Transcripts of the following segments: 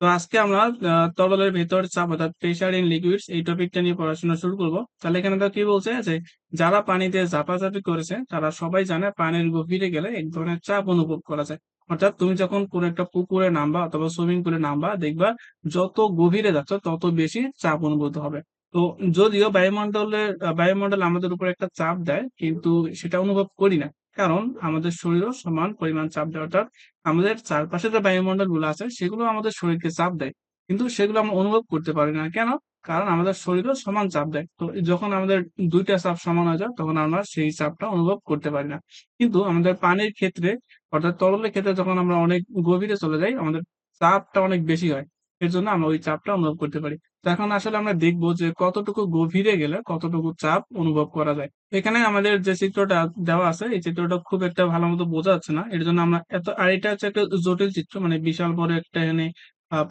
তো আজকে আমরা তরলের ভেতর চাপ অর্থাৎ প্রেসার ইন লিকুইডস এই টপিকটা নিয়ে পড়াশোনা শুরু করব। তাহলে এখানে তো কি বলছে যে যারা পানিতে ঝাঁপাঝাঁপি করেছে তারা সবাই জানে পানির গভীরে গেলে এক ধরনের চাপ অনুভব করা যায়। অর্থাৎ তুমি যখন কোনো একটা পুকুরে নামবা অথবা সুইমিং পুলে নামবা দেখবা যত গভীরে যাচ্ছ তত বেশি চাপ অনুভূত হবে। তো যদিও বায়ুমণ্ডল আমাদের উপর একটা চাপ দেয় কিন্তু সেটা অনুভব করি না, কারণ আমাদের শরীরও সমান পরিমাণ চাপ দেয়। অর্থাৎ আমাদের চারপাশে যে বায়ুমণ্ডল গুলো আছে সেগুলো আমাদের শরীরকে চাপ দেয়, কিন্তু সেগুলো আমরা অনুভব করতে পারি না। কেন? কারণ আমাদের শরীরও সমান চাপ দেয়। তো যখন আমাদের দুইটা চাপ সমান হয়ে যায় তখন আমরা সেই চাপটা অনুভব করতে পারি না। কিন্তু আমাদের পানির ক্ষেত্রে অর্থাৎ তরলের ক্ষেত্রে যখন আমরা অনেক গভীরে চলে যাই আমাদের চাপটা অনেক বেশি হয়। এর জন্য আমরা ওই চাপটা অনুভব করতে পারি। তো এখন আসলে আমরা দেখবো যে কতটুকু গভীরে গেলে কতটুকু চাপ অনুভব করা যায়। এখানে আমাদের যে চিত্রটা দেওয়া আছে এই চিত্রটা খুব একটা ভালো মতো বোঝা যাচ্ছে না, এর জন্য আমরা এত আর এটা হচ্ছে একটা জটিল চিত্র, মানে বিশাল বড় একটা এখানে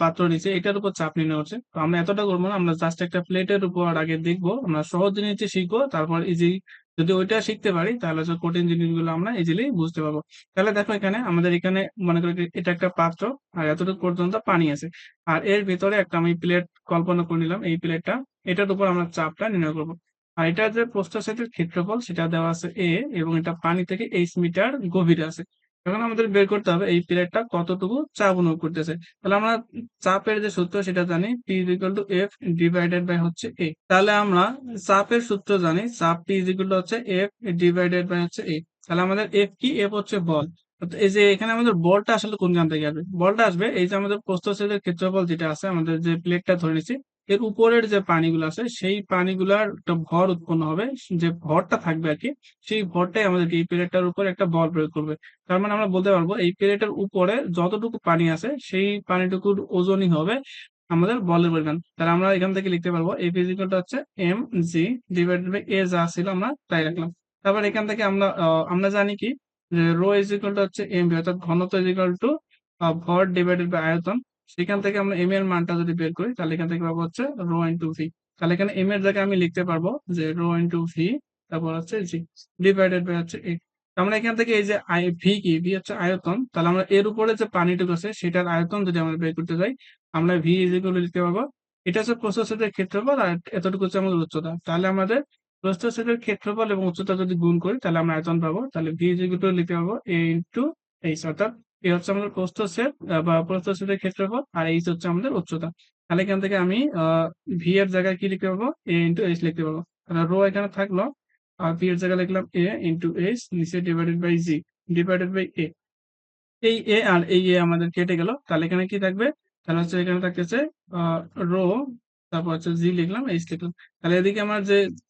পাত্র নিচে এটার উপর চাপ নির্ণয় হচ্ছে। তো আমরা এতটা করবো না, আমরা জাস্ট একটা প্লেটের উপর আগে দেখবো, আমরা সহজ জিনিস শিখবো, তারপর ইজি যদি ওইটা শিখতে পারি তাহলে হচ্ছে কঠিন জিনিসগুলো আমরা ইজিলি বুঝতে পারবো। তাহলে দেখো এখানে আমাদের এখানে মনে করি এটা একটা পাত্র, আর এতটুকু পর্যন্ত পানি আছে, আর এর ভিতরে একটা আমি প্লেট কল্পনা করে নিলাম। এই প্লেটটা এটার উপর আমরা চাপটা নির্ণয় করবো। আর এটা যে প্রস্থচ্ছেদের ক্ষেত্রফল সেটা দেওয়া আছে এ, এবং এটা পানি থেকে 8 মিটার গভীরে আছে। এখন আমাদের বের করতে হবে এই প্লেটটা কতটুকু চাপ অনুভব করতেছে। তাহলে আমরা চাপের যে সূত্র সেটা জানি, P is equal to F divided by হচ্ছে A। তাহলে আমরা চাপের সূত্র জানি, চাপ P is equal to হচ্ছে F ডিভাইডেড বাই হচ্ছে A। তাহলে আমাদের F কি? F হচ্ছে বল। অর্থাৎ এই যে এখানে আমাদের বলটা আসলে কোনখান থেকে আসবে? বলটা আসবে এই যে আমাদের প্রস্থচ্ছেদের ক্ষেত্রফল যেটা আছে, আমাদের যে প্লেটটা ধরে নিচ্ছি এর উপরের যে পানিগুলো আছে সেই পানিগুলার একটা ভর উৎপন্ন হবে। যে ভরটা থাকবে আর কি, সেই ভরটাই আমাদের এই প্লেটটার উপর একটা বল প্রয়োগ করবে। তার মানে আমরা বলতে পারবো এই প্লেটের উপরে যতটুকু পানি আছে সেই পানিটুকুর ওজনই হবে আমাদের বলের পরিমাণ। তাহলে আমরা এখান থেকে লিখতে পারবো এ ফিজিক্যালটা হচ্ছে এম জি ডিভাইডেড বাই এ, যা ছিল আমরা তাই রাখলাম। তারপর এখান থেকে আমরা জানি কি যে রো ইজ ইকুয়াল টু হচ্ছে এম ভি, অর্থাৎ ঘনত্ব ইজ ইকুয়াল টু ভর ডিভাইডেড বাই আয়তন। সেখান থেকে আমরা এম এর মানটা যদি বের করি তাহলে এখান থেকে পাবো হচ্ছে রো ইন্টু ভি। তাহলে এখানে এম এর জায়গায় আমি লিখতে পারবো যে রো ইন্টু ভি, তারপর হচ্ছে জি ডিভাইডেড বাই হচ্ছে এ। আমরা এখান থেকে এই যে ভি কি, ভি হচ্ছে আয়তন, তাহলে আমরা এর উপরে যে পানিটুকু আছে সেটার আয়তন যদি আমরা বের করতে যাই আমরা ভি ইজ ইকুয়াল টু লিখতে পারবো, এটা হচ্ছে প্রস্থচ্ছেদের ক্ষেত্রফল আর এতটুকু হচ্ছে আমাদের উচ্চতা। তাহলে আমাদের প্রস্থচ্ছেদের ক্ষেত্রফল এবং উচ্চতা যদি গুণ করি তাহলে আমরা আয়তন পাবো। তাহলে ভি ইজ ইকুয়াল টু লিখতে পারবো এ ইন্টু এইচ, অর্থাৎ এ হচ্ছে আমাদের প্রস্থচ্ছেদ বা প্রস্থচ্ছেদের ক্ষেত্রফল, আর এইচ হচ্ছে আমাদের উচ্চতা। তাহলে এখান থেকে আমি ভি এর জায়গায় কি লিখতে পারবো? এ ইন্টু এইচ লিখতে পারবো। তাহলে রো এখানে থাকলো, আর ভি এর জায়গায় লিখলাম এ ইন্টু এইচ, নিচে divided by G divided by A. এই এ আর এই এ আমাদের কেটে গেল, তাহলে এখানে কি থাকবে? তাহলে হচ্ছে এখানে থাকতেছে রো, তারপর হচ্ছে জি লিখলাম, এইচ লিখলাম। তাহলে এদিকে আমার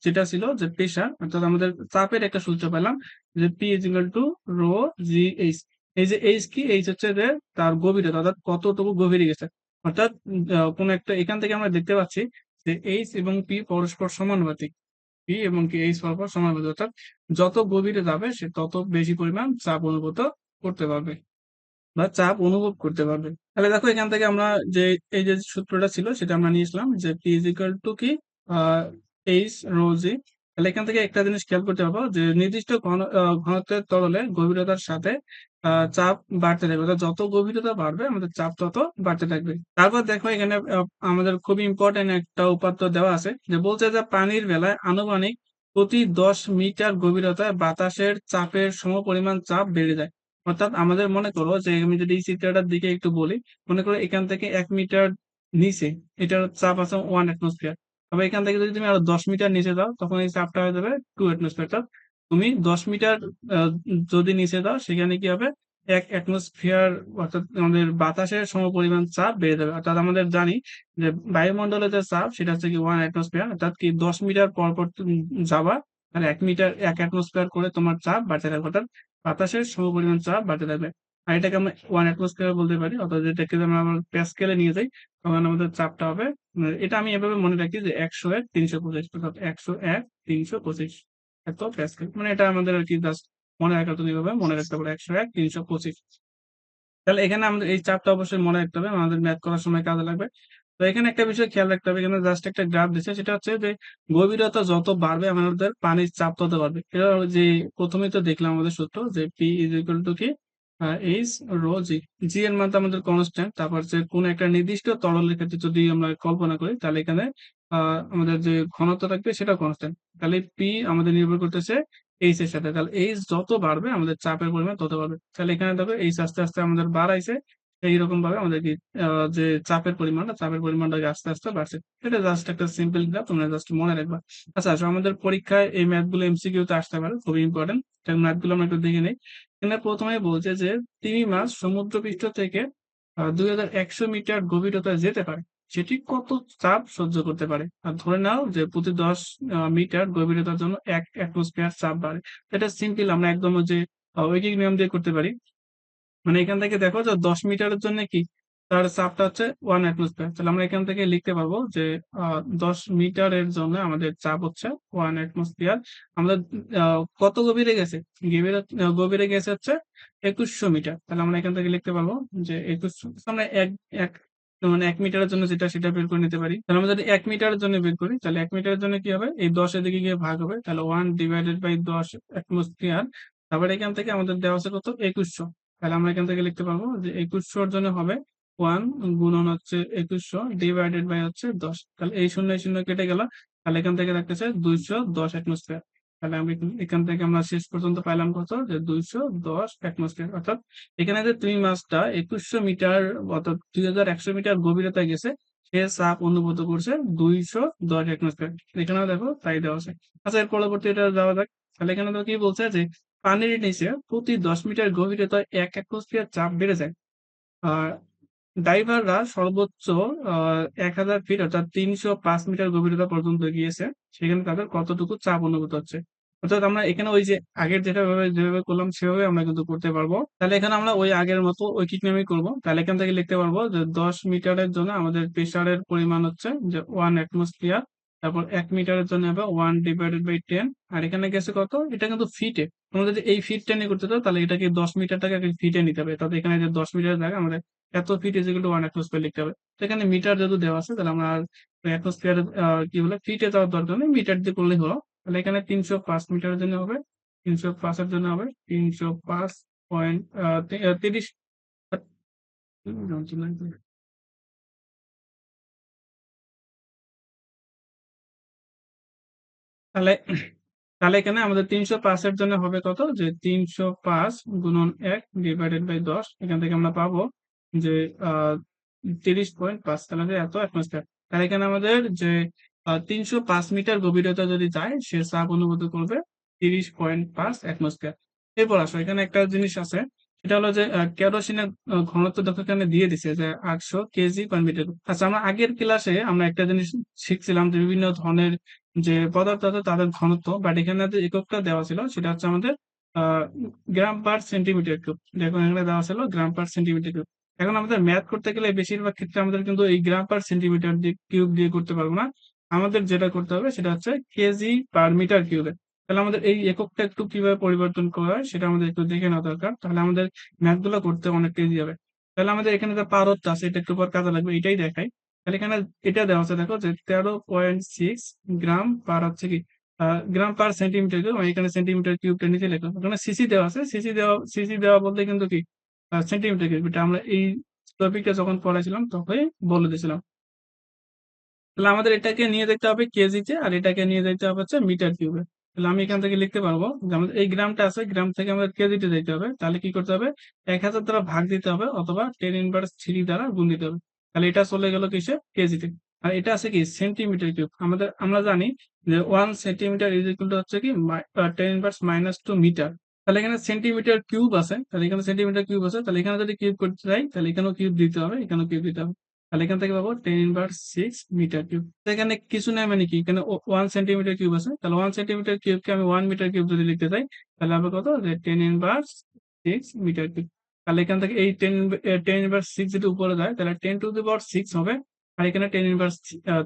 যেটা ছিল যে প্রেশার অর্থাৎ আমাদের চাপের একটা সূত্র পেলাম যে P is equal to rho G H. এই যে এইচ কি? এইচ হচ্ছে যে তার গভীরতা, অর্থাৎ কতটুকু গভীরে গেছে। অর্থাৎ কোন একটা এখান থেকে আমরা দেখতে পাচ্ছি যে এইচ এবং পি পরস্পর সমানুপাতিক। পি এবং কি এইচ পরস্পর সমানুপাতিক, অর্থাৎ যত গভীরে যাবে সে তত বেশি পরিমাণ চাপ অনুভূত করতে পারবে বা চাপ অনুভব করতে পারবে। তাহলে দেখো এখান থেকে আমরা যে এই যে সূত্রটা ছিল সেটা আমরা নিয়েছিলাম যে পি ইজ ইকুয়াল টু কি আহ এইচ রো জি। তাহলে এখান থেকে একটা জিনিস খেয়াল করতে পারবো যে নির্দিষ্ট ঘনত্বের তরলে গভীরতার সাথে চাপ বাড়তে থাকবে, অর্থাৎ যত গভীরতা বাড়বে আমাদের চাপ তত বাড়তে থাকবে। তারপর দেখো এখানে আমাদের খুবই ইম্পর্টেন্ট একটা উপাত্ত দেওয়া আছে যে বলছে যে পানির বেলায় আনুমানিক প্রতি 10 মিটার গভীরতায় বাতাসের চাপের সমপরিমাণ চাপ বেড়ে যায়। অর্থাৎ আমাদের মনে করো যে আমি যদি এই চিত্রটার দিকে একটু বলি, মনে করো এখান থেকে 1 মিটার নিচে এটার চাপ আছে 1 অ্যাটমসফিয়ার। তবে এখান থেকে যদি তুমি আরো 10 মিটার নিচে যাও তখন এই চাপটা হয়ে যাবে 2 অ্যাটমসফিয়ার। অর্থাৎ তুমি 10 মিটার যদি নিচে যাও সেখানে কি হবে? 1 অ্যাটমসফিয়ার, অর্থাৎ আমাদের বাতাসের সমপরিমাণ চাপ বেড়ে যাবে। অর্থাৎ আমাদের জানি যে বায়ুমণ্ডলের যে চাপ সেটা হচ্ছে কি 1 অ্যাটমসফিয়ার, অর্থাৎ কি 10 মিটার পর পর তুমি যাবা আর 1 মিটার 1 অ্যাটমসফিয়ার করে তোমার চাপ বাড়তে থাকবে, অর্থাৎ বাতাসের সমপরিমাণ চাপ বাড়তে থাকবে। আর এটাকে আমরা 1 অ্যাটমসফিয়ার বলতে পারি, অর্থাৎ যেটাকে যদি আমরা আবার প্যাসকেলে নিয়ে যাই তখন আমাদের চাপটা হবে এটা আমি এভাবে মনে রাখি যে 100 1 325, অর্থাৎ 100 1 325 এত প্যাসকেল, মানে এটা আমাদের আর কি জাস্ট মনে রাখার জন্য এইভাবে মনে রাখতে পারে 100 1 325। তাহলে এখানে আমাদের এই চাপটা অবশ্যই মনে রাখতে হবে, আমাদের ম্যাথ করার সময় কাজে লাগবে। তো এখানে একটা বিষয় খেয়াল রাখতে হবে, এখানে জাস্ট একটা গ্রাফ দিচ্ছে, সেটা হচ্ছে যে গভীরতা যত বাড়বে আমাদের পানির চাপ তত বাড়বে। এটা যে প্রথমেই তো দেখলাম আমাদের সূত্র যে পি ইজ ইকুয়াল টু কি এইচ রো জি। জি এর মান তো আমাদের কনস্ট্যান্ট। তারপর যে কোন একটা নির্দিষ্ট তরলের ক্ষেত্রে যদি আমরা কল্পনা করি তাহলে এখানে আমাদের যে ঘনত্ব থাকবে সেটাও কনস্ট্যান্ট। তাহলে পি আমাদের নির্ভর করতেছে এইচ এর সাথে। তাহলে এইচ যত বাড়বে আমাদের চাপের পরিমাণ তত বাড়বে। তাহলে এখানে দেখো এইচ আস্তে, আস্তে আমাদের বাড়াইছে। এইরকম ভাবে আমাদের কি যে চাপের পরিমাণটা আস্তে, আস্তে বাড়ছে। এটা জাস্ট একটা সিম্পল গ্রাফ তোমরা জাস্ট মনে রাখবা। আচ্ছা আসো আমাদের পরীক্ষায় এই ম্যাথ গুলো এমসিকিউ তে আসতে পারে। খুবই ইম্পোর্টেন্ট। ম্যাথ গুলো আমরা একটু দেখে নেই। এখানে প্রথমেই বলছে যে তিমি মাছ সমুদ্রপৃষ্ঠ থেকে 2100 মিটার গভীরতায় যেতে পারে। সেটি কত চাপ সহ্য করতে পারে? আর ধরে নাও যে প্রতি 10 মিটার গভীরতার জন্য 1 অ্যাটমসফিয়ার চাপ বাড়ে। এটা সিম্পল আমরা একদম ওই যে ঐকিক নিয়ম দিয়ে করতে পারি। মানে এখান থেকে দেখো যে 10 মিটারের জন্য কি তার চাপটা হচ্ছে 1 অ্যাটমসফিয়ার। তাহলে আমরা এখান থেকে লিখতে পারবো যে 10 মিটারের জন্য আমাদের চাপ হচ্ছে 1 অ্যাটমসফিয়ার। আমাদের কত গভীরে গেছে? গভীরে গেছে হচ্ছে 2100 মিটার। তাহলে আমরা এখান থেকে লিখতে পারবো যে 2100 আমরা এক এক মানে 1 মিটারের জন্য যেটা সেটা বের করে নিতে পারি। তাহলে আমরা যদি 1 মিটারের জন্য বের করি তাহলে 1 মিটারের জন্য কি হবে? এই 10 এদিকে গিয়ে ভাগ হবে। তাহলে 1 ডিভাইডেড বাই 10 অ্যাটমসফিয়ার। তারপরে এখান থেকে আমাদের দেওয়া আছে কত? 2100। তাহলে আমরা এখান থেকে লিখতে পারবো যে 2100 জন্য হবে 1 গুণন হচ্ছে 2100 ডিভাইডেড বাই হচ্ছে 10। তাহলে এই শূন্য এই শূন্য কেটে গেল। তাহলে এখান থেকে থাকতেছে 210 অ্যাটমসফিয়ার। তাহলে আমি এখান থেকে আমরা শেষ পর্যন্ত পাইলাম কত? যে 210 অ্যাটমসফিয়ার। অর্থাৎ এখানে যে তুমি মাছটা 2100 মিটার অর্থাৎ 2100 মিটার গভীরতায় গেছে সে চাপ অনুভূত করছে 210 অ্যাটমসফিয়ার। এখানেও দেখো তাই দেওয়া আছে। আচ্ছা এর পরবর্তী এটা যাওয়া যাক। তাহলে এখানে তো কি বলছে যে পানির নিচে প্রতি 10 মিটার গভীরতায় 1 অ্যাটমসফিয়ার চাপ বেড়ে যায়। আর ডাইভাররা সর্বোচ্চ 1000 ফিট অর্থাৎ 305 মিটার গভীরতা পর্যন্ত গিয়েছে। সেখানে তাদের কতটুকু চাপ অনুভূত হচ্ছে? অর্থাৎ আমরা এখানে ওই যে আগের যেভাবে করলাম সেভাবে আমরা কিন্তু করতে পারবো। তাহলে এখানে আমরা ওই আগের মতো ঐকিক নিয়মেই করবো। তাহলে এখান থেকে লিখতে পারবো যে 10 মিটারের জন্য আমাদের প্রেসারের পরিমাণ হচ্ছে যে 1 অ্যাটমসফিয়ার। তারপর 1 মিটারের জন্য হবে 1 ডিভাইডেড বাই 10। আর এখানে গেছে কত? এটা কিন্তু ফিটে। তোমরা যদি এই ফিটটা নিয়ে করতে চাও তাহলে এটাকে 10 মিটারটাকে আগে ফিটে নিতে হবে। তাহলে এখানে যে 10 মিটারের জায়গায় আমাদের এত feet is equal to 1 atmosphere লিখতে হবে। তো এখানে মিটার যেহেতু দেওয়া আছে তাহলে আমরা আর অ্যাটমসফিয়ার কি বলে ফিটে যাওয়ার দরকার নেই, মিটার দিয়ে করলেই হলো। তাহলে এখানে 305 মিটারের জন্য হবে 305 এর জন্য হবে 305.30। তাহলে তাহলে এখানে আমাদের 305 এর জন্য হবে কত? যে 305 গুণন 1 ডিভাইডেড বাই 10। এখান থেকে আমরা পাবো যে 30.5। তাহলে এত অ্যাটমসফিয়ার। তাহলে এখানে আমাদের যে 305 মিটার গভীরতা যদি যায় সে চাপ অনুভূত করবে 30.5 অ্যাটমসফিয়ার। এরপর আসো এখানে একটা জিনিস আছে। সেটা হলো যে কেরোসিনের ঘনত্ব দেখো এখানে দিয়ে দিছে যে 800 কেজি পার মিটার। আচ্ছা আমরা আগের ক্লাসে আমরা একটা জিনিস শিখছিলাম যে বিভিন্ন ধরনের যে পদার্থ আছে তাদের ঘনত্ব, বাট এখানে যে এককটা দেওয়া ছিল সেটা হচ্ছে আমাদের আহ গ্রাম পার সেন্টিমিটার কিউব। দেখুন এখানে দেওয়া ছিল গ্রাম পার সেন্টিমিটার কিউব। এখন আমাদের ম্যাথ করতে গেলে বেশিরভাগ ক্ষেত্রে আমাদের কিন্তু এই গ্রাম পার সেন্টিমিটার দিয়ে কিউব দিয়ে করতে পারবো না। আমাদের যেটা করতে হবে সেটা হচ্ছে কেজি পার মিটার কিউবে। তাহলে আমাদের এই এককটা একটু কিভাবে পরিবর্তন করা হয় সেটা আমাদের একটু দেখে নেওয়া দরকার। তাহলে আমাদের ম্যাথ গুলো করতে অনেকটা ইজি হবে। তাহলে আমাদের এখানে যে পারতটা আছে এটা একটু পর কাজে লাগবে, এটাই দেখাই। তাহলে এখানে এটা দেওয়া আছে দেখো যে 13.6 গ্রাম পার হচ্ছে কি গ্রাম পার সেন্টিমিটার কিউব। আমি এখানে সেন্টিমিটার কিউবটা নিচে লিখলাম। ওখানে সিসি দেওয়া আছে, সিসি দেওয়া বলতে কিন্তু কি সেন্টিমিটার কিউব। এটা আমরা এই টপিকটা যখন পড়াইছিলাম তখনই বলে দিয়েছিলাম। তাহলে আমাদের এটাকে নিয়ে যেতে হবে কেজিতে আর এটাকে নিয়ে যেতে হবে হচ্ছে মিটার কিউবে। তাহলে আমি এখান থেকে লিখতে পারবো যে আমাদের এই গ্রামটা আছে, গ্রাম থেকে আমাদের কেজিতে যেতে হবে। তাহলে কি করতে হবে? 1000 দ্বারা ভাগ দিতে হবে অথবা 10 ইনভার্স 3 দ্বারা গুণ দিতে হবে। তাহলে এটা চলে গেল কিসে? কেজিতে। আর এটা আছে কি সেন্টিমিটার কিউব। আমরা জানি যে 1 সেন্টিমিটার ইজ ইকুয়াল টু হচ্ছে কি 10 ইনভার্স -2 মিটার। তাহলে এখানে সেন্টিমিটার কিউব আছে, তাহলে এখানে সেন্টিমিটার কিউব আছে, তাহলে এখানে যদি কিউব করতে চাই তাহলে এখানেও কিউব দিতে হবে, এখানেও কিউব দিতে হবে। তাহলে এখান থেকে পাবো 10 ইনভার্স 6 মিটার কিউব। তো এখানে কিছু নেই মানে কি এখানে 1 সেন্টিমিটার কিউব আছে, তাহলে 1 সেন্টিমিটার কিউবকে আমি 1 মিটার কিউব যদি লিখতে চাই তাহলে হবে কত? যে 10 ইনভার্স 6 মিটার কিউব। তাহলে এখান থেকে এই টেন ইনভার্স 6 যদি উপরে যায় তাহলে 10 টু দি পাওয়ার 6 হবে। আর এখানে 10 ইনভার্স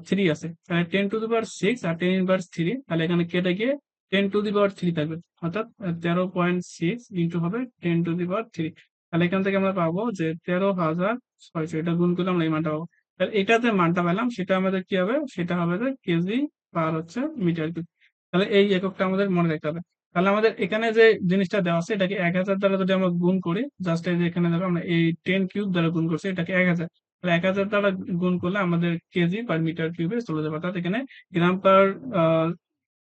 3 আছে, তাহলে 10 to the power 6 R 10 inverse 3, তাহলে এখানে কেটে গিয়ে 10 টু দি পাওয়ার 3 থাকবে। অর্থাৎ 13.6 ইন্টু হবে 10 টু দি পাওয়ার 3। তাহলে এখান থেকে আমরা পাবো যে 13,600। এটা গুণ করলে আমরা এই মানটা পাবো। তাহলে এটা যে মানটা পেলাম সেটা আমাদের কি হবে? সেটা হবে যে কেজি পার হচ্ছে মিটার কিউব। তাহলে এই এককটা আমাদের মনে রাখতে হবে। তাহলে আমাদের এখানে যে জিনিসটা দেওয়া আছে এটাকে 1000 দ্বারা যদি আমরা গুণ করি, জাস্ট এই যে এখানে দেখো আমরা এই 10 কিউব দ্বারা গুণ করছি এটাকে 1000, তাহলে 1000 দ্বারা গুণ করলে আমাদের কেজি পার মিটার কিউবে চলে যাবে। অর্থাৎ এখানে গ্রাম পার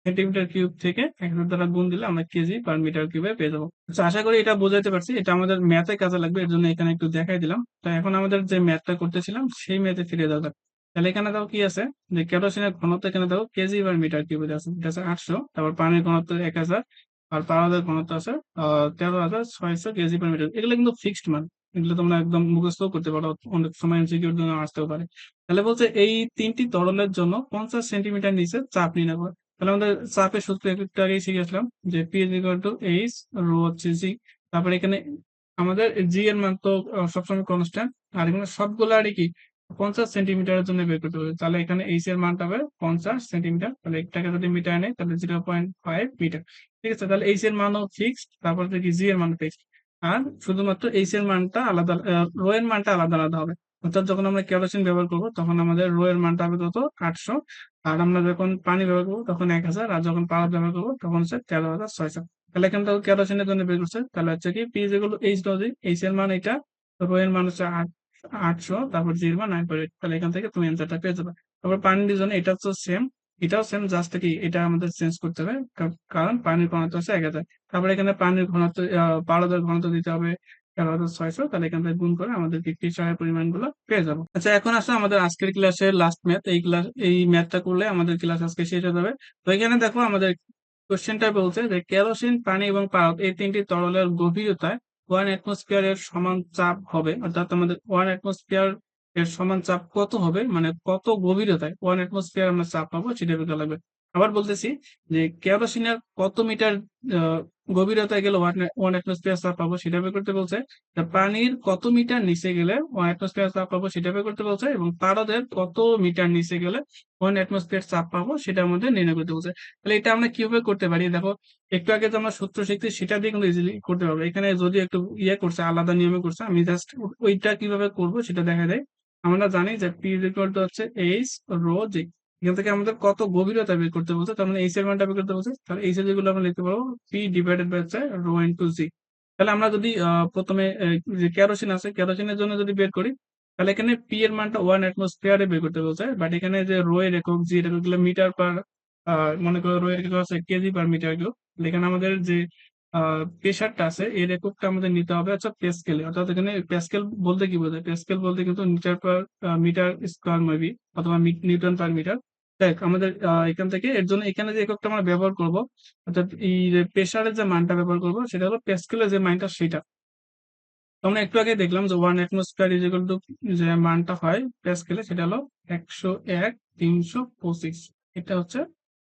সেন্টিমিটার কিউব থেকে 1000 দ্বারা গুণ দিলে আমরা কেজি পার মিটার কিউবে পেয়ে যাবো। আচ্ছা, আশা করি এটা বোঝাতে পারছি। এটা আমাদের ম্যাথে কাজে লাগবে, এর জন্য এখানে একটু দেখাই দিলাম। তো এখন আমাদের যে ম্যাথটা করতেছিলাম সেই ম্যাথে ফিরে যাওয়া যাক। তাহলে এখানে দেখো কি আছে, যে কেরোসিনের ঘনত্ব এখানে দেখো কেজি পার মিটার কিউবে আছে, এটা আছে 800। তারপর পানির ঘনত্ব 1000, আর পারদের ঘনত্ব আছে 13,600 কেজি পার মিটার। এগুলো কিন্তু ফিক্সড মান, এগুলো তোমরা একদম মুখস্থ করতে পারো, অনেক সময় এমসিকিউর জন্য আসতেও পারে। তাহলে বলছে এই তিনটি তরলের জন্য 50 সেন্টিমিটার নিচে চাপ নির্ণয় করো। তাহলে আমাদের চাপের সূত্র একটু আগেই শিখেছিলাম, যে P is equal to H, rho হচ্ছে জি। তারপরে এখানে আমাদের জি এর মান তো সবসময় কনস্ট্যান্ট, আর এখানে সবগুলারই কি 50 সেন্টিমিটারের জন্য বের করতে হবে। তাহলে এখানে এইচ এর মানটা হবে 50 সেন্টিমিটার, তাহলে একটাকে যদি মিটার নেয় তাহলে 0.5 মিটার। ঠিক আছে, তাহলে এইচ এর মানও ফিক্সড, তারপর কি জি এর মান ফিক্সড, আর শুধুমাত্র এইচ এর মানটা আলাদা, রো এর মানটা আলাদা আলাদা হবে। অর্থাৎ যখন আমরা কেরোসিন ব্যবহার করবো তখন আমাদের রো এর মানটা হবে কত, 800, আর আমরা যখন পানি ব্যবহার করবো তখন 1000, আর যখন পাওয়ার ব্যবহার করবো তখন হচ্ছে 13,600। তাহলে এখানে তো কেরোসিনের জন্য বের করছে, তাহলে হচ্ছে কি পি যেগুলো এইচ ডজি, এইচ এর মান এটা, রো এর মান হচ্ছে 800, তারপর জি এর মান 9.8। তাহলে এখান থেকে তুমি অ্যান্সারটা পেয়ে যাবে। তারপর পানির জন্য এটা হচ্ছে সেম, এটাও সেম, জাস্ট কি এটা আমাদের চেঞ্জ করতে হবে, কারণ পানির ঘনত্ব হচ্ছে 1000। তারপরে এখানে পানির ঘনত্ব পারদের ঘনত্ব দিতে হবে 13,600, তাহলে এখান থেকে গুণ করে আমাদের কৃষ্টিসারের পরিমাণ গুলো পেয়ে যাবো। আচ্ছা, এখন আসলে আমাদের আজকের ক্লাসের লাস্ট ম্যাথ, এই ম্যাথটা করলে আমাদের ক্লাস আজকে শেষ হয়ে যাবে। তো এখানে দেখো আমাদের কোশ্চেনটা বলছে যে কেরোসিন, পানি এবং পারদ এই তিনটি তরলের গভীরতায় 1 অ্যাটমসফিয়ার এর সমান চাপ হবে। অর্থাৎ আমাদের 1 অ্যাটমসফিয়ার এর সমান চাপ কত হবে, মানে কত গভীরতায় 1 অ্যাটমসফিয়ার আমরা চাপ পাবো সেটা বের করা লাগবে। আবার বলতেছি যে কেরোসিনের কত মিটার আহ, গভীরতায় গেলে 1 অ্যাটমসফিয়ার চাপ পাবো সেটা বের করতে বলছে। তা পানির কত মিটার নিচে গেলে 1 অ্যাটমসফিয়ার চাপ পাবো সেটা বের করতে বলছে, এবং পারদের কত মিটার নিচে গেলে 1 অ্যাটমসফিয়ার চাপ পাবো সেটা আমাদের নির্ণয় করতে বলছে। তাহলে এটা আমরা কিভাবে করতে পারি, দেখো একটু আগে যে আমরা সূত্র শিখছি সেটা দিয়ে কিন্তু ইজিলি করতে পারবো। এখানে যদি একটু ইয়ে করছে, আলাদা নিয়মে করছে, আমি জাস্ট ওইটা কিভাবে করব সেটা দেখা যায়। আমরা জানি যে পি ইকুয়াল টু হচ্ছে এইচ রো জি, এখান থেকে আমাদের কত গভীরতা বের করতে বলছে, তার মানে এইচ এর মানটা বের করতে বলছে। তাহলে এইচ এর যেগুলো আমরা লিখতে পারবো পি ডিভাইডেড বাই হচ্ছে রো ইন্টু জি। তাহলে আমরা যদি প্রথমে যে কেরোসিন আছে, কেরোসিনের জন্য যদি বের করি, তাহলে এখানে পি এর মানটা 1 অ্যাটমসফিয়ারে বের করতে বলছে, বাট এখানে যে রো এর একক, জি এর একক গুলো মিটার পার, মনে করো রো এর একক আছে কেজি পার মিটার কিউব। এখানে আমাদের যে প্রেশারটা আছে এর এককটা আমাদের নিতে হবে আচ্ছা প্যাসকেলে। অর্থাৎ এখানে প্যাসকেল বলতে কি বোঝায়, প্যাসকেল বলতে কিন্তু metre per metre square maybe, অথবা নিউটন পার মিটার। দেখ আমাদের এখান থেকে এর জন্য এখানে যে এককটা আমরা ব্যবহার করব, অর্থাৎ এই প্রেশারের যে মানটা ব্যবহার করব সেটা হলো প্যাসকেলের যে মানটা সেটা। তো আমরা একটু আগে দেখলাম যে 1 অ্যাটমসফিয়ার ইজ ইকুয়াল টু যে মানটা হয় প্যাসকেলে সেটা হলো 101,325, এটা হচ্ছে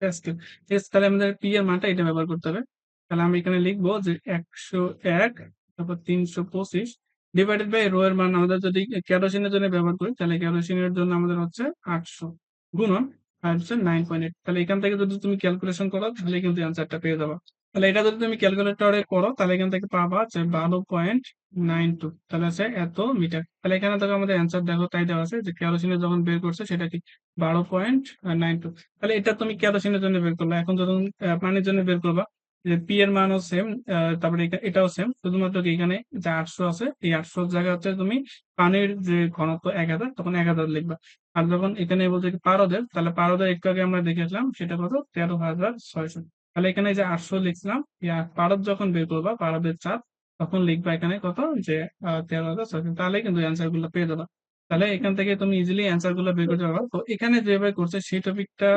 প্যাসকেল। ঠিক আছে, তাহলে আমাদের পি এর মানটা এটা ব্যবহার করতে হবে। তাহলে আমি এখানে লিখবো যে 101, তারপর 325 ডিভাইডেড বাই রো এর মান আমাদের যদি কেরোসিনের জন্য ব্যবহার করি, তাহলে কেরোসিনের জন্য আমাদের হচ্ছে 800 গুণন আর হচ্ছে 9.8। তাহলে এখান থেকে যদি তুমি ক্যালকুলেশন করো তাহলে কিন্তু অ্যান্সারটা পেয়ে যাবে। তাহলে এটা যদি তুমি ক্যালকুলেটরে করো তাহলে এখান থেকে পাবা যে 12.92, তাহলে আছে এত মিটার। তাহলে এখানে দেখো আমাদের অ্যান্সার দেখো তাই দেওয়া আছে যে কেরোসিনের যখন বের করছে সেটা কি 12.92। তাহলে এটা তুমি কেরোসিনের জন্য বের করলে, এখন যখন পানির জন্য বের করবা, যে পি এর মানও সেম, তারপরে এটাও সেম, শুধুমাত্র কি এখানে যে 800 আছে এই 800 জায়গা হচ্ছে তুমি পানির যে ঘনত্ব 1000 তখন 1000 লিখবা। আর যখন এখানে বলছে কি পারদের, তাহলে পারদের একটু আগে আমরা দেখেছিলাম সেটা কত 13,600। তাহলে এখানে যে 800 লিখছিলাম, পারদ যখন বের করবা পারদের চাপ তখন লিখবা এখানে কত, যে 13,600। তাহলে কিন্তু অ্যান্সার গুলো পেয়ে যাবা। তাহলে এখান থেকে তুমি ইজিলি অ্যান্সার গুলো বের করতে পারবা। তো এখানে যেভাবে করছে সেই টপিকটা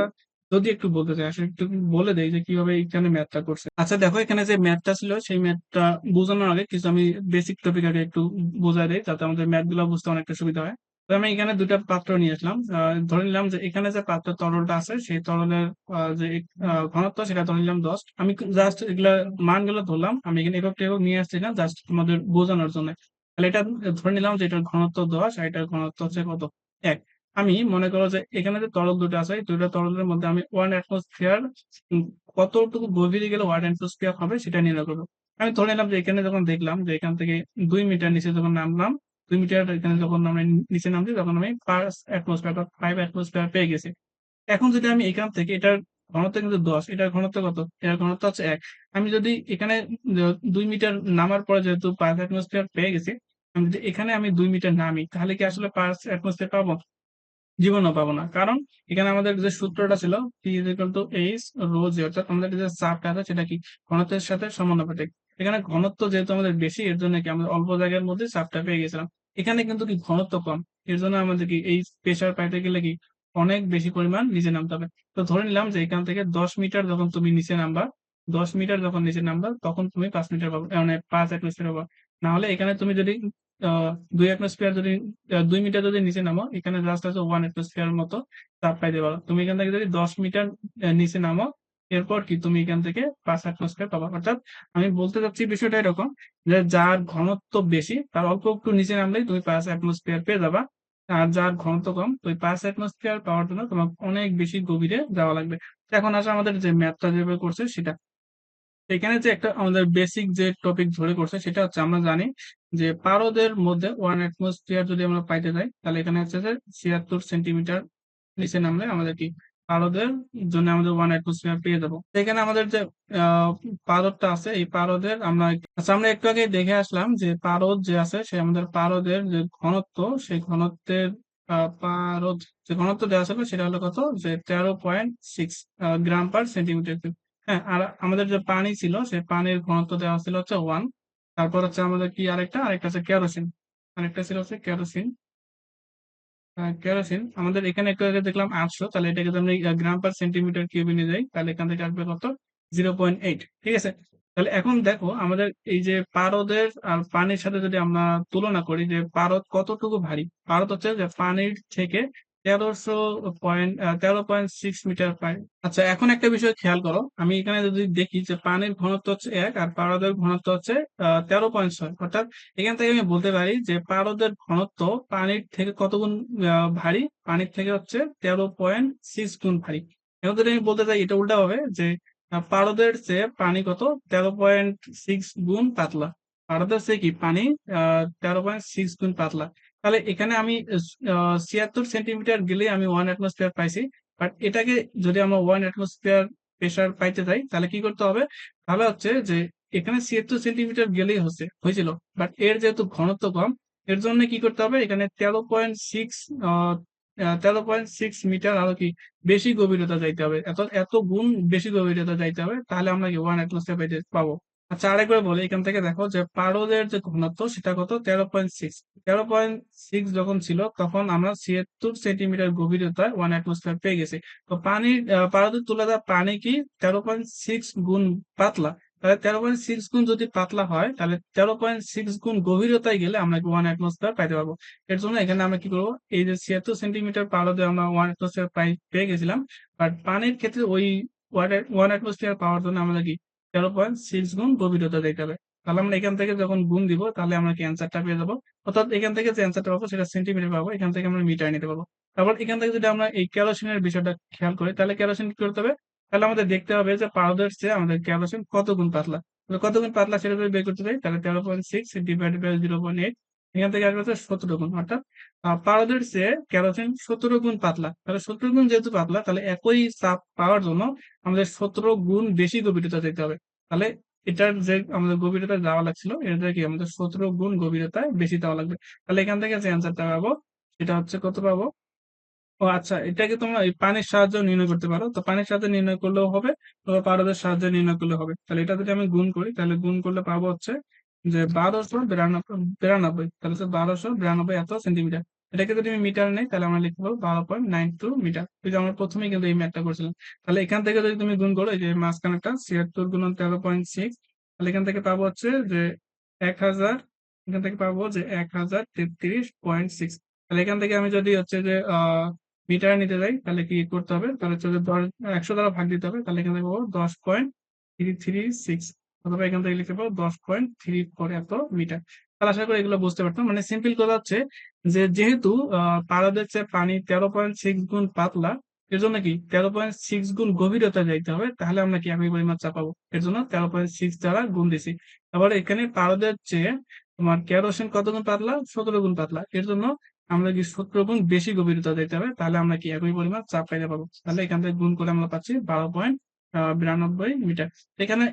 যদি একটু বলতে চাই, আসলে একটু বলে দেই যে কিভাবে এখানে ম্যাথটা করছে। আচ্ছা দেখো এখানে যে ম্যাথটা ছিল সেই ম্যাথটা বোঝানোর আগে কিছু আমি বেসিক টপিক আগে একটু বোঝাই দেই, যাতে আমাদের ম্যাথ গুলো বুঝতে অনেকটা সুবিধা হয়। তো আমি এখানে দুটা পাত্র নিয়ে আসলাম, ধরে নিলাম যে এখানে যে পাত্র তরলটা আছে সেই তরলের যে ঘনত্ব সেটা ধরে নিলাম 10। আমি জাস্ট এগুলা মানগুলো ধরলাম, আমি এখানে একক একক নিয়ে আসছি না, জাস্ট তোমাদের বোঝানোর জন্য। তাহলে এটা ধরে নিলাম যে এটার ঘনত্ব 10 আর এটার ঘনত্ব হচ্ছে কত, 1। আমি মনে করো যে এখানে যে তরল দুটো আছে এই দুটো তরলের মধ্যে আমি 1 অ্যাটমসফিয়ার কতটুকু গভীরে গেলে 1 অ্যাটমসফিয়ার হবে সেটা নির্ণয় করবো। আমি ধরে নিলাম যে এখানে যখন দেখলাম যে এখান থেকে 2 মিটার নিচে যখন নামলাম, 2 মিটার এখানে যখন আমরা নিচে নামছি তখন আমি 5 অ্যাটমসফিয়ার বা 5 অ্যাটমসফিয়ার পেয়ে গেছি। এখন যদি আমি এখান থেকে এটার ঘনত্ব কিন্তু 10, এটার ঘনত্ব কত? এটার ঘনত্ব হচ্ছে 1। আমি যদি এখানে 2 মিটার নামার পরে যেহেতু পাঁচ অ্যাটমসফিয়ার পেয়ে গেছি, আমি যদি এখানে 2 মিটার নামি তাহলে কি আসলে পাঁচ অ্যাটমসফিয়ার পাবো? জীবনও পাবো না। কারণ এখানে আমাদের যে সূত্রটা ছিল P is equal to H rho G, অর্থাৎ আমাদের যে চাপটা আছে সেটা কি ঘনত্বের সাথে সমানুপাতিক। এখানে ঘনত্ব যেহেতু আমাদের বেশি, এর জন্য কি আমরা অল্প জায়গার মধ্যে চাপটা পেয়ে গেছিলাম। এখানে কিন্তু কি ঘনত্ব কম, এর জন্য আমাদের কি এই প্রেসার পাইতে গেলে কি অনেক বেশি পরিমাণ নিচে নামতে হবে। তো ধরে নিলাম যে এখান থেকে 10 মিটার যখন তুমি নিচে নামবা, 10 মিটার যখন নিচে নামবা তখন তুমি 5 মিটার পাবো, মানে 5 অ্যাটমসফিয়ার পাবা। না হলে এখানে তুমি যদি 2 অ্যাটমসফিয়ার যদি 2 মিটার যদি নিচে নামো, এখানে জাস্ট আছে 1 অ্যাটমসফিয়ার মতো চাপ পাইতে পারো। তুমি এখান থেকে যদি 10 মিটার নিচে নামো, এরপর কি তুমি এখান থেকে 5 অ্যাটমসফিয়ার পাবা। অর্থাৎ আমি বলতে চাচ্ছি বিষয়টা এরকম যে যার ঘনত্ব বেশি তার অল্প একটু নিচে নামলেই তুমি 5 অ্যাটমসফিয়ার পেয়ে যাবা। আর যার ঘনত্ব কম, ওই 5 অ্যাটমসফিয়ার পাওয়ার জন্য তোমার অনেক বেশি গভীরে যাওয়া লাগবে। তো এখন আসলে আমাদের যে ম্যাথটা যেভাবে করছে সেটা, এখানে যে একটা আমাদের বেসিক যে টপিক ধরে করছে সেটা হচ্ছে আমরা জানি যে পারদের মধ্যে 1 অ্যাটমসফিয়ার যদি আমরা পাইতে যাই তাহলে এখানে হচ্ছে যে 76 সেন্টিমিটার নিচে নামলে আমাদের কি পারদের জন্য আমাদের 1 অ্যাটমসফিয়ার পেয়ে যাবো। তো এখানে আমাদের যে আহ পারদটা আছে, এই পারদের আচ্ছা আমরা একটু আগে দেখে আসলাম যে পারদ যে আছে সে আমাদের পারদের যে ঘনত্ব, সেই ঘনত্বের পারদ যে ঘনত্ব দেওয়া ছিল সেটা হলো কত, যে 13.6 গ্রাম পার সেন্টিমিটার। হ্যাঁ, আর আমাদের যে পানি ছিল সেই পানির ঘনত্ব দেওয়া ছিল হচ্ছে 1। তারপর হচ্ছে আমাদের কি আরেকটা আছে কেরোসিন, আরেকটা ছিল হচ্ছে কেরোসিন। কেরোসিন আমাদের এখানে একটু আগে দেখলাম 800, তাহলে এটাকে যদি আমরা গ্রাম পার সেন্টিমিটার কিউবে নিয়ে যাই তাহলে এখান থেকে আসবে কত, 0.8। ঠিক আছে, তাহলে এখন দেখো আমাদের এই যে পারদের আর পানির সাথে যদি আমরা তুলনা করি যে পারদ কতটুকু ভারী। পারদ হচ্ছে যে পানির থেকে 13.6 মিটার পায়। আচ্ছা এখন একটা বিষয় খেয়াল করো, আমি এখানে যদি দেখি যে পানির ঘনত্ব হচ্ছে 1 আর পারদের ঘনত্ব হচ্ছে 13.6, অর্থাৎ এখান থেকে আমি বলতে পারি যে পারদের ঘনত্ব পানির থেকে কত গুণ ভারী, পানির থেকে হচ্ছে 13.6 গুণ ভারী। এখন যদি আমি বলতে চাই এটা উল্টা হবে যে পারদের চেয়ে পানি কত, 13.6 গুণ পাতলা। পারদের চেয়ে কি পানি 13.6 গুণ পাতলা। তাহলে এখানে আমি 76 সেন্টিমিটার গেলে আমি 1 অ্যাটমসফিয়ার পাইছি। বাট এটাকে যদি আমরা 1 অ্যাটমসফিয়ার প্রেসার পাইতে চাই তাহলে কি করতে হবে, তাহলে হচ্ছে যে এখানে 76 সেন্টিমিটার গেলেই হয়েছিল। বাট এর যেহেতু ঘনত্ব কম, এর জন্য কি করতে হবে, এখানে 13.6 মিটার আরো কি বেশি গভীরতা যাইতে হবে, এত এত গুণ বেশি গভীরতা যাইতে হবে, তাহলে আমরা কি 1 অ্যাটমসফিয়ার পাইতে পাবো। আচ্ছা আরেকবার বলি, এখান থেকে দেখো যে পারদের যে ঘনত্ব সেটা কত, 13.6। 13.6 যখন ছিল তখন আমরা 76 সেন্টিমিটার গভীরতায় 1 অ্যাটমসফিয়ার পেয়ে গেছি। তো পানির পারদের তুলনায় পানি কি 13.6 গুণ পাতলা। তাহলে 13.6 গুণ যদি পাতলা হয় তাহলে 13.6 গুণ গভীরতায় গেলে আমরা 1 অ্যাটমসফিয়ার পাইতে পারবো। এর জন্য এখানে আমরা কি করবো, এই যে 76 সেন্টিমিটার পারদে আমরা 1 অ্যাটমসফিয়ার পেয়ে গেছিলাম, বাট পানির ক্ষেত্রে ওই 1 অ্যাটমসফিয়ার পাওয়ার জন্য আমাদের কি 13.6 গুণ গভীরতা দিতে হবে। তাহলে আমরা এখান থেকে যখন গুণ দিব তাহলে আমরা কি অ্যান্সারটা পেয়ে যাবো। অর্থাৎ এখান থেকে যে অ্যান্সারটা পাবো সেটা সেন্টিমিটার পাবো, এখান থেকে আমরা মিটার নিতে পারবো। তারপর এখান থেকে যদি আমরা এই কেরোসিনের বিষয়টা খেয়াল করি তাহলে কেরোসিন কি করতে হবে, তাহলে আমাদের দেখতে হবে যে পাউডার চেয়ে আমাদের কেরোসিন কত গুণ পাতলা। তাহলে কত গুণ পাতলা সেটা যদি বের করতে চাই তাহলে 13.6 ডিভাইডেড বাই 0.8, এখান থেকে আসবে হচ্ছে 17 গুণ। অর্থাৎ পাউডার চেয়ে কেরোসিন 17 গুণ পাতলা। তাহলে 17 গুণ যেহেতু পাতলা, তাহলে একই চাপ পাওয়ার জন্য আমাদের 17 গুণ বেশি গভীরতা যেতে হবে। তাহলে এটার যে আমাদের গভীরতা যাওয়া লাগছিল এটা কি আমাদের 17 গুণ গভীরতায় বেশি দেওয়া লাগবে। তাহলে এখান থেকে যে অ্যান্সারটা পাবো সেটা হচ্ছে কত পাবো। ও আচ্ছা, এটাকে তোমরা এই পানির সাহায্যে নির্ণয় করতে পারো। তো পানির সাহায্যে নির্ণয় করলেও হবে, অথবা পারদের সাহায্যে নির্ণয় করলে হবে। তাহলে এটা যদি আমি গুণ করি তাহলে গুণ করলে পাবো হচ্ছে যে 1292, তাহলে হচ্ছে 1292 এত সেন্টিমিটার। এটাকে যদি আমি মিটার নেই তাহলে আমরা লিখতে পারবো 12.92 মিটার। এই যে আমরা প্রথমেই কিন্তু এই ম্যাথটা করছিলাম। তাহলে এখান থেকে যদি তুমি গুণ করো, এই যে মাঝখানেটা 76 গুণন 13.6, তাহলে এখান থেকে পাবো হচ্ছে যে 1000, এখান থেকে পাবো যে 1033.6। তাহলে এখান থেকে আমি যদি হচ্ছে যে মিটার নিতে যাই তাহলে কি করতে হবে, তাহলে হচ্ছে যে 100 দ্বারা ভাগ দিতে হবে, তাহলে এখানে পাবো 10.336, অথবা এখান থেকে লিখতে পাবো 10.34 এত মিটার। তাহলে আশা করি এগুলো বুঝতে পারতাম। মানে সিম্পল কথা হচ্ছে যে যেহেতু পারদের চেয়ে পানি 13.6 গুণ পাতলা, এর জন্য কি 13.6 গুণ গভীরতা যাইতে হবে, তাহলে আমরা কি একই পরিমাণ চাপ পাবো। এর জন্য 13.6 দ্বারা গুণ দিছি। আবার এখানে পারদের চেয়ে তোমার কেরোসিন কত গুণ পাতলা, 17 গুণ পাতলা, এর জন্য আমাদের কি 17 গুণ বেশি গভীরতা দিতে হবে, তাহলে আমরা কি একই পরিমাণ চাপ পাইতে পারবো। তাহলে এখান থেকে গুণ করে আমরা পাচ্ছি 12.92 মিটার। এখানে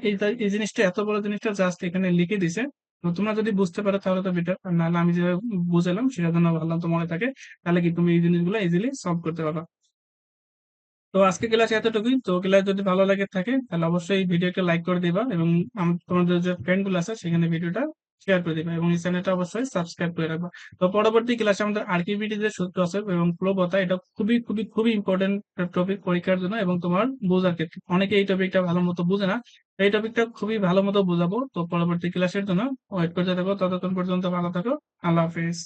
এই জিনিসটা, এত বড় জিনিসটা জাস্ট এখানে লিখে দিছে। তো তোমরা যদি বুঝতে পারো তাহলে তো বেটার, আর নাহলে আমি যেভাবে বুঝালাম সেটার জন্য ভাবলাম তো মনে থাকে, তাহলে কি তুমি এই জিনিসগুলো ইজিলি সলভ করতে পারবা। তো আজকে ক্লাস এতটুকুই। তো ক্লাস যদি ভালো লাগে থাকে তাহলে অবশ্যই ভিডিওকে লাইক করে দিবা, এবং তোমাদের যে ফ্রেন্ড গুলো আছে সেখানে ভিডিওটা শেয়ার করে দিবা, এবং এই চ্যানেলটা অবশ্যই সাবস্ক্রাইব করে রাখবা। তো পরবর্তী ক্লাসে আমাদের আরকিভিটি যে সূত্র আছে এবং প্লবতা, এটা খুবই খুবই খুবই ইম্পর্টেন্ট টপিক পরীক্ষার জন্য এবং তোমার বোঝার ক্ষেত্রে। অনেকে এই টপিকটা ভালো মতো বুঝে না, এই টপিকটা খুবই ভালো মতো বোঝাবো। তো পরবর্তী ক্লাসের জন্য ওয়েট করতে থাকো, ততক্ষণ পর্যন্ত ভালো থাকো। আল্লাহ হাফেজ।